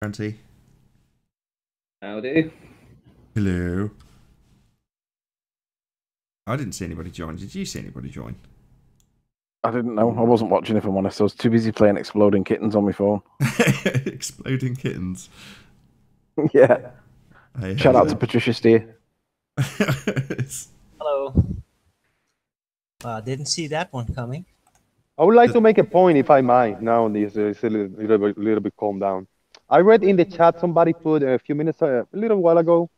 Ranty. Howdy. Hello. I didn't see anybody join. Did you see anybody join? I didn't know. I wasn't watching, if I'm honest. I was too busy playing Exploding Kittens on my phone. Exploding kittens. Yeah. Hey, Shout out to Patricia Steer. Hello. Didn't see that one coming. I would like to make a point, if I might. Now this is a little bit calm down. I read in the chat somebody put a few minutes, a little while ago,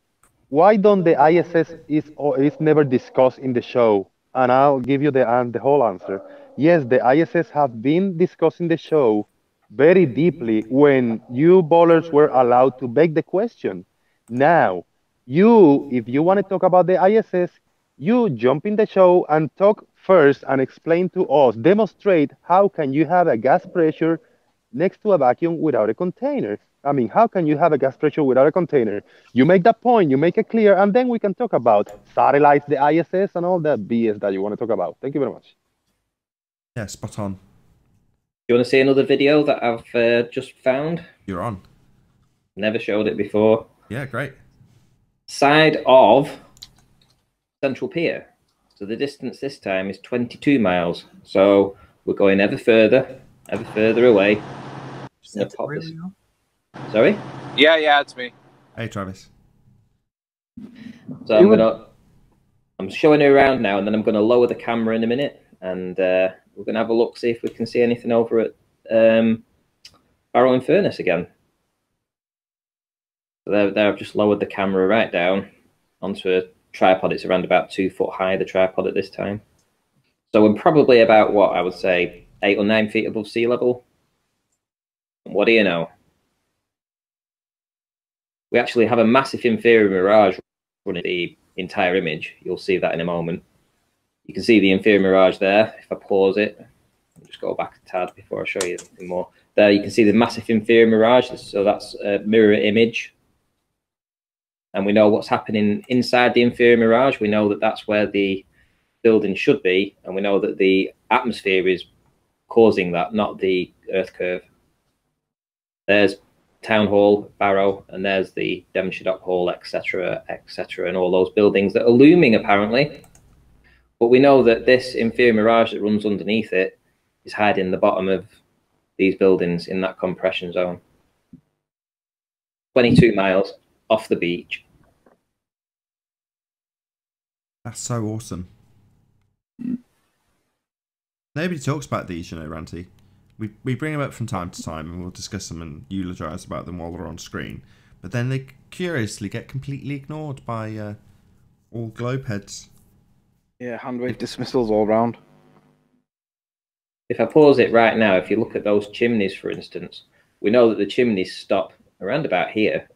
why don't the ISS is never discussed in the show? And I'll give you the whole answer. Yes, the ISS have been discussed in the show very deeply when you bowlers were allowed to beg the question. Now, if you want to talk about the ISS, you jump in the show and talk first and explain to us, demonstrate how can you have a gas pressure next to a vacuum without a container. I mean, how can you have a gas pressure without a container? You make that point, you make it clear, and then we can talk about satellites, the ISS, and all that BS that you want to talk about. Thank you very much. Yeah, spot on. You want to see another video that I've just found? You're on. Never showed it before. Yeah, great. Side of Central Pier. So the distance this time is 22 miles. So we're going ever further away. Is that really? Sorry? Yeah, it's me. Hey, Travis. So I'm showing you around now, and then I'm going to lower the camera in a minute, and we're going to have a look, see if we can see anything over at Barrow and Furnace again. So there I've just lowered the camera right down onto a tripod. It's around about 2 foot high, the tripod at this time. So we're probably about, what I would say, 8 or 9 feet above sea level. What do you know? We actually have a massive inferior mirage running the entire image. You'll see that in a moment. You can see the inferior mirage there. If I pause it, I'll just go back a tad before I show you anything more. There you can see the massive inferior mirage. So that's a mirror image. And we know what's happening inside the inferior mirage. We know that that's where the building should be. And we know that the atmosphere is causing that, not the Earth curve. There's Town Hall, Barrow, and there's the Devonshire Dock Hall, etc., and all those buildings that are looming apparently. But we know that this inferior mirage that runs underneath it is hiding the bottom of these buildings in that compression zone. 22 miles off the beach. That's so awesome. Nobody talks about these, you know, Ranty. We bring them up from time to time and we'll discuss them and eulogise about them while they're on screen. But then they curiously get completely ignored by all globe heads. Yeah, handwave dismissals all round. If I pause it right now, if you look at those chimneys, for instance, we know that the chimneys stop around about here.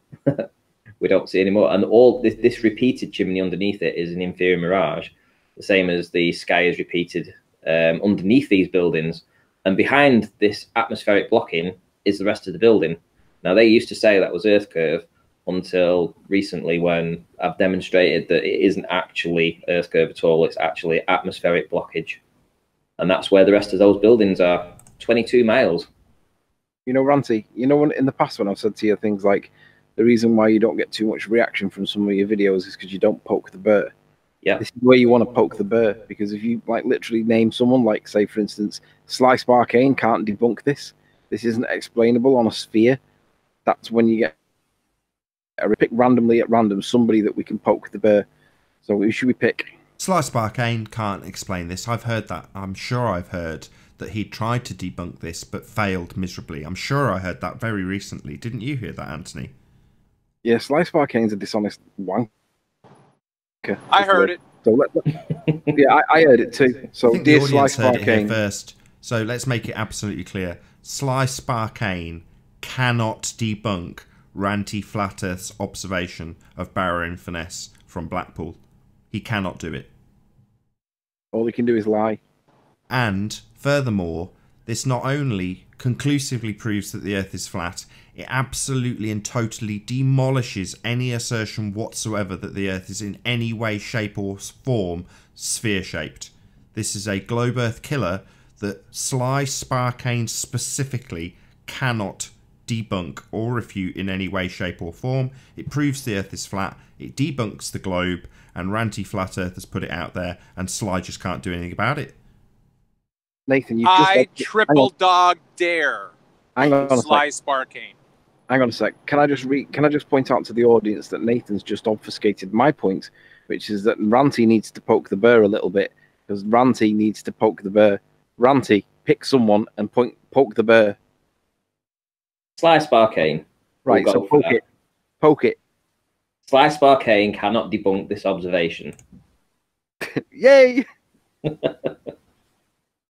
We don't see any more. And all this repeated chimney underneath it is an inferior mirage, the same as the sky is repeated underneath these buildings. And behind this atmospheric blocking is the rest of the building. Now, they used to say that was Earth curve until recently, when I've demonstrated that it isn't actually Earth curve at all. It's actually atmospheric blockage. And that's where the rest of those buildings are, 22 miles. You know, Ranty, you know, in the past when I've said to you things like, the reason why you don't get too much reaction from some of your videos is because you don't poke the bear. Yeah. This is where you want to poke the bear, because if you like literally name someone, like say for instance, Sly Sparkane can't debunk this. This isn't explainable on a sphere. That's when you get pick randomly at random somebody that we can poke the bear. So who should we pick? Sly Sparkane can't explain this. I've heard that. I'm sure I've heard that he tried to debunk this but failed miserably. I'm sure I heard that very recently. Didn't you hear that, Anthony? Yeah, Sly Sparkane's a dishonest wanker. I heard it. So yeah, I heard it too. So I think dear the Sly audience heard it here Sparkane first. So let's make it absolutely clear. Sly Sparkane cannot debunk Ranty Flat Earth's observation of Barrow and Furness from Blackpool. He cannot do it. all he can do is lie. And furthermore, this not only conclusively proves that the Earth is flat, it absolutely and totally demolishes any assertion whatsoever that the Earth is in any way, shape or form sphere-shaped. This is a globe Earth killer that Sly Sparkane specifically cannot debunk or refute in any way, shape or form. It proves the Earth is flat, it debunks the globe, and Ranty Flat Earth has put it out there, and Sly just can't do anything about it. Nathan, you I triple dog dare hang on a Sly sec. Sparkane. Hang on a sec. Can I just point out to the audience that Nathan's just obfuscated my point, which is that Ranty needs to poke the bear a little bit, because Ranty needs to poke the bear. Ranty, pick someone and poke the bear. Sly Sparkane. Right, We'll so go for poke that. it. Poke it. Sly Sparkane cannot debunk this observation. Yay!